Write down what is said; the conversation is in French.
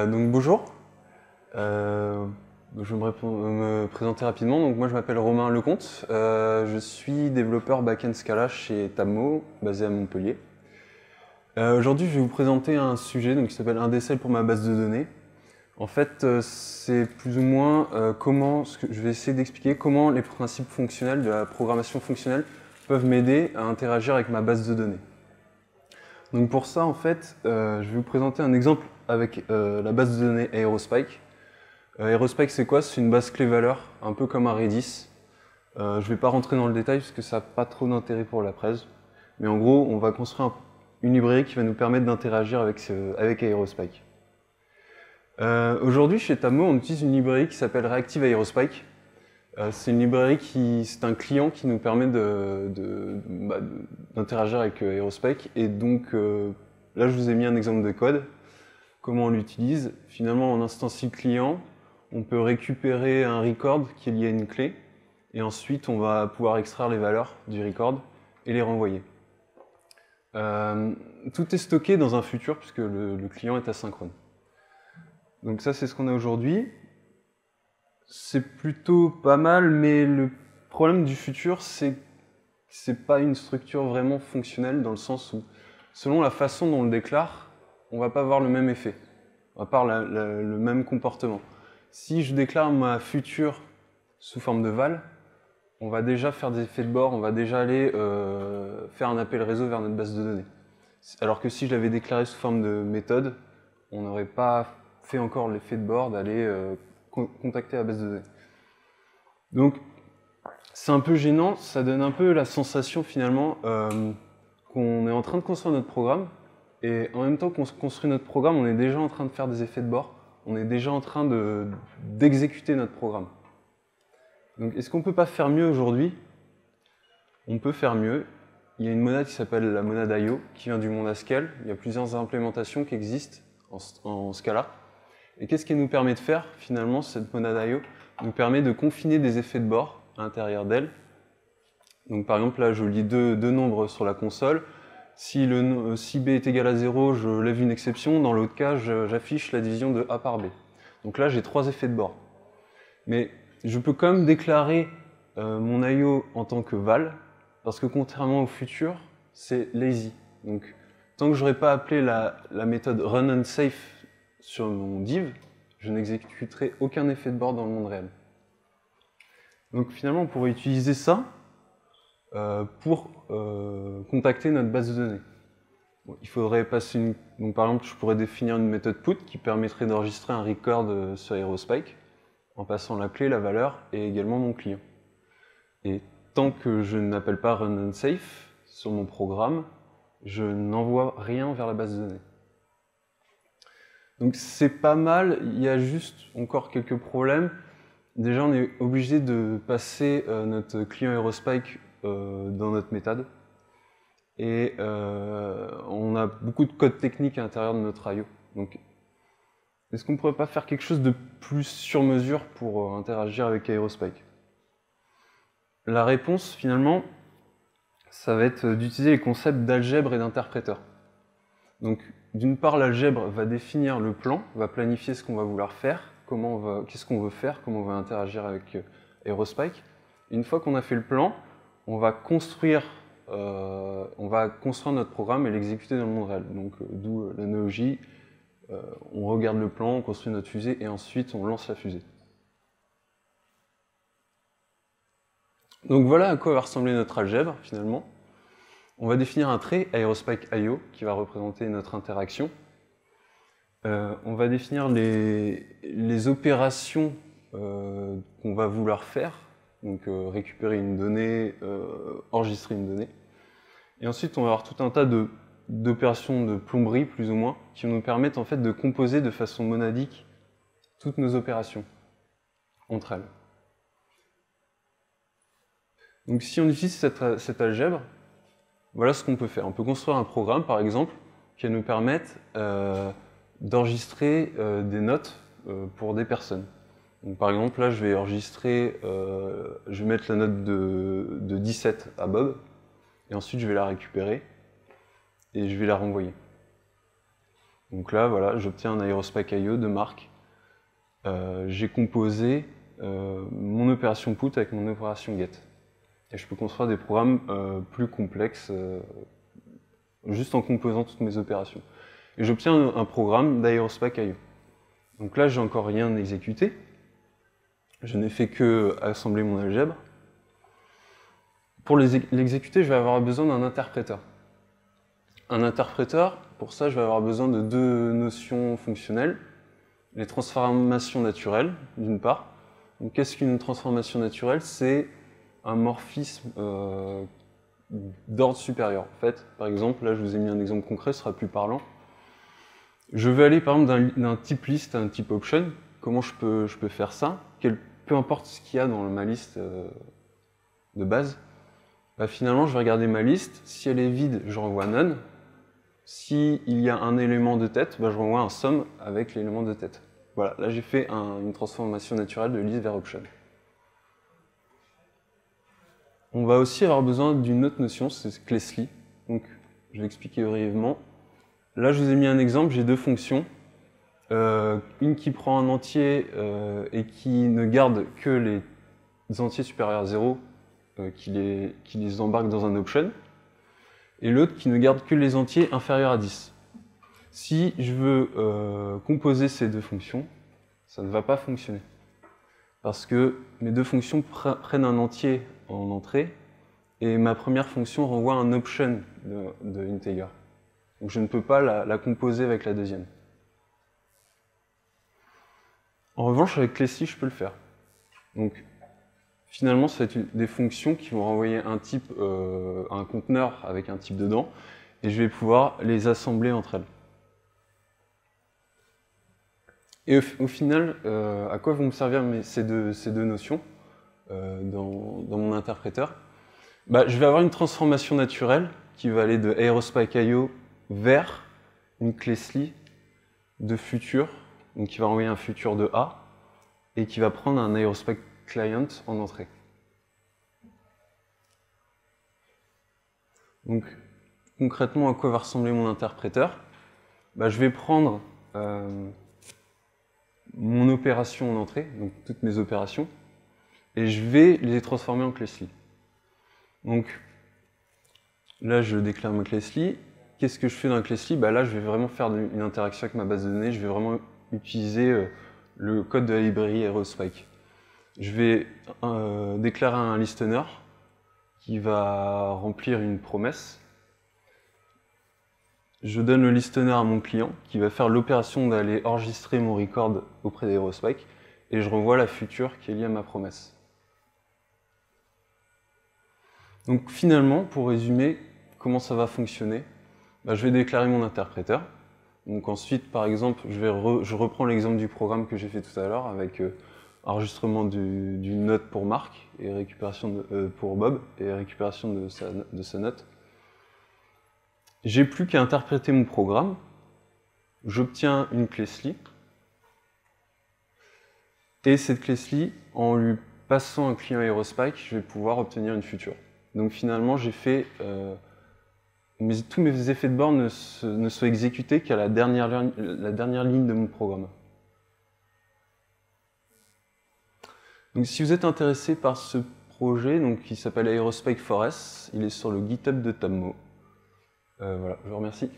Donc bonjour, je vais me présenter rapidement. Donc moi je m'appelle Romain Lecomte, je suis développeur back-end Scala chez Tammo, basé à Montpellier. Aujourd'hui je vais vous présenter un sujet qui s'appelle un DSL pour ma base de données. En fait c'est plus ou moins je vais essayer d'expliquer comment les principes fonctionnels de la programmation fonctionnelle peuvent m'aider à interagir avec ma base de données. Donc pour ça, en fait, je vais vous présenter un exemple avec la base de données Aerospike. Aerospike, c'est quoi? C'est une base clé-valeur, un peu comme un Redis. Je ne vais pas rentrer dans le détail parce que ça n'a pas trop d'intérêt pour la presse. Mais en gros, on va construire une librairie qui va nous permettre d'interagir avec Aerospike. Aujourd'hui, chez Tammo, on utilise une librairie qui s'appelle Reactive Aerospike. C'est une librairie c'est un client qui nous permet d'interagir avec Aerospike. Et donc là, je vous ai mis un exemple de code. Comment on l'utilise? Finalement, en instancie client, on peut récupérer un record qui est lié à une clé. Et ensuite, on va pouvoir extraire les valeurs du record et les renvoyer. Tout est stocké dans un futur puisque le client est asynchrone. Donc ça, c'est ce qu'on a aujourd'hui. C'est plutôt pas mal, mais le problème du futur, c'est que c'est pas une structure vraiment fonctionnelle dans le sens où, selon la façon dont on le déclare, on va pas avoir le même effet, on va pas avoir le même comportement. Si je déclare ma future sous forme de val, on va déjà faire des effets de bord, on va déjà aller faire un appel réseau vers notre base de données. Alors que si je l'avais déclaré sous forme de méthode, on n'aurait pas fait encore l'effet de bord d'aller contacter la base de données. Donc c'est un peu gênant, ça donne un peu la sensation finalement qu'on est en train de construire notre programme et en même temps qu'on construit notre programme, on est déjà en train de faire des effets de bord, on est déjà en train d'exécuter notre programme. Donc est-ce qu'on ne peut pas faire mieux aujourd'hui? On peut faire mieux. Il y a une monade qui s'appelle la monade IO qui vient du monde Haskell. Il y a plusieurs implémentations qui existent en Scala. Et qu'est-ce qu'elle nous permet de faire, finalement, cette monade IO? Elle nous permet de confiner des effets de bord à l'intérieur d'elle. Donc par exemple, là, je lis deux nombres sur la console. Si B est égal à 0, je lève une exception. Dans l'autre cas, j'affiche la division de A par B. Donc là, j'ai trois effets de bord. Mais je peux quand même déclarer mon IO en tant que val, parce que contrairement au futur, c'est lazy. Donc tant que je n'aurai pas appelé la méthode runOnSafe sur mon div, je n'exécuterai aucun effet de bord dans le monde réel. Donc finalement, on pourrait utiliser ça pour contacter notre base de données. Bon, il faudrait passer donc par exemple, je pourrais définir une méthode put qui permettrait d'enregistrer un record sur Aerospike en passant la clé, la valeur et également mon client. Et tant que je n'appelle pas runOnSafe sur mon programme, je n'envoie rien vers la base de données. Donc c'est pas mal, il y a juste encore quelques problèmes. Déjà, on est obligé de passer notre client Aerospike dans notre méthode. Et on a beaucoup de code technique à l'intérieur de notre IO. Donc, est-ce qu'on ne pourrait pas faire quelque chose de plus sur mesure pour interagir avec Aerospike? La réponse, finalement, ça va être d'utiliser les concepts d'algèbre et d'interpréteur. Donc, d'une part, l'algèbre va définir le plan, va planifier ce qu'on va vouloir faire, qu'est-ce qu'on veut faire, comment on va interagir avec Aerospike. Une fois qu'on a fait le plan, on va construire notre programme et l'exécuter dans le monde réel. Donc, d'où l'analogie, on regarde le plan, on construit notre fusée et ensuite on lance la fusée. Donc voilà à quoi va ressembler notre algèbre finalement. On va définir un trait Aerospike IO qui va représenter notre interaction. On va définir les opérations qu'on va vouloir faire, donc récupérer une donnée, enregistrer une donnée. Et ensuite, on va avoir tout un tas d'opérations de plomberie, plus ou moins, qui vont nous permettre en fait de composer de façon monadique toutes nos opérations entre elles. Donc si on utilise cette algèbre, voilà ce qu'on peut faire. On peut construire un programme, par exemple, qui va nous permettre d'enregistrer des notes pour des personnes. Donc, par exemple, là, je vais enregistrer, je vais mettre la note de 17 à Bob, et ensuite je vais la récupérer, et je vais la renvoyer. Donc là, voilà, j'obtiens un Aerospike.io de marque. J'ai composé mon opération put avec mon opération get. Et je peux construire des programmes plus complexes juste en composant toutes mes opérations. Et j'obtiens un programme d'Aerospike.io. Donc là, j'ai encore rien exécuté. Je n'ai fait que assembler mon algèbre. Pour l'exécuter, je vais avoir besoin d'un interpréteur. Un interpréteur, pour ça, je vais avoir besoin de deux notions fonctionnelles. Les transformations naturelles, d'une part. Donc, qu'est-ce qu'une transformation naturelle? C'est un morphisme d'ordre supérieur. En fait, par exemple, là, je vous ai mis un exemple concret, ce sera plus parlant. Je vais aller, par exemple, d'un type list à un type option. Comment je peux faire ça? Peu importe ce qu'il y a dans ma liste de base, bah, finalement, je vais regarder ma liste. Si elle est vide, je renvoie none. S'il y a un élément de tête, bah, je renvoie un sum avec l'élément de tête. Voilà, là j'ai fait une transformation naturelle de list vers option. On va aussi avoir besoin d'une autre notion, c'est Clessley. Donc, je vais expliquer brièvement. Là, je vous ai mis un exemple, j'ai deux fonctions. Une qui prend un entier et qui ne garde que les entiers supérieurs à 0, qui les embarque dans un option. Et l'autre qui ne garde que les entiers inférieurs à 10. Si je veux composer ces deux fonctions, ça ne va pas fonctionner. Parce que mes deux fonctions prennent un entier en entrée, et ma première fonction renvoie un option de integer. Donc je ne peux pas la composer avec la deuxième. En revanche, avec Clessley, je peux le faire. Donc, finalement, c'est des fonctions qui vont renvoyer un type, un conteneur avec un type dedans, et je vais pouvoir les assembler entre elles. Et au final, à quoi vont me servir ces deux notions dans mon interpréteur? Bah, je vais avoir une transformation naturelle qui va aller de Aerospike.io vers une Clessley de futur, donc qui va envoyer un futur de A, et qui va prendre un Aerospike client en entrée. Donc, concrètement, à quoi va ressembler mon interpréteur? Bah, je vais prendre mon opération en entrée, donc toutes mes opérations, et je vais les transformer en Clessley. Donc, là, je déclare ma Clessley. Qu'est-ce que je fais dans la Clessley? Bah, là, je vais vraiment faire une interaction avec ma base de données, je vais vraiment utiliser le code de la librairie Aerospike. Je vais déclarer un listener qui va remplir une promesse. Je donne le listener à mon client qui va faire l'opération d'aller enregistrer mon record auprès d'Aerospike et je renvoie la future qui est liée à ma promesse. Donc finalement, pour résumer, comment ça va fonctionner? Bah, je vais déclarer mon interpréteur. Donc ensuite, par exemple, je reprends l'exemple du programme que j'ai fait tout à l'heure avec enregistrement d'une note pour Marc et récupération pour Bob et récupération de sa note. J'ai plus qu'à interpréter mon programme. J'obtiens une Clessley. Et cette Clessley, en lui passant un client Aerospike, je vais pouvoir obtenir une future. Donc finalement, j'ai fait tous mes effets de bord ne soient exécutés qu'à la dernière ligne de mon programme. Donc si vous êtes intéressé par ce projet qui s'appelle Aerospike4S, il est sur le GitHub de Tammo. Voilà, je vous remercie.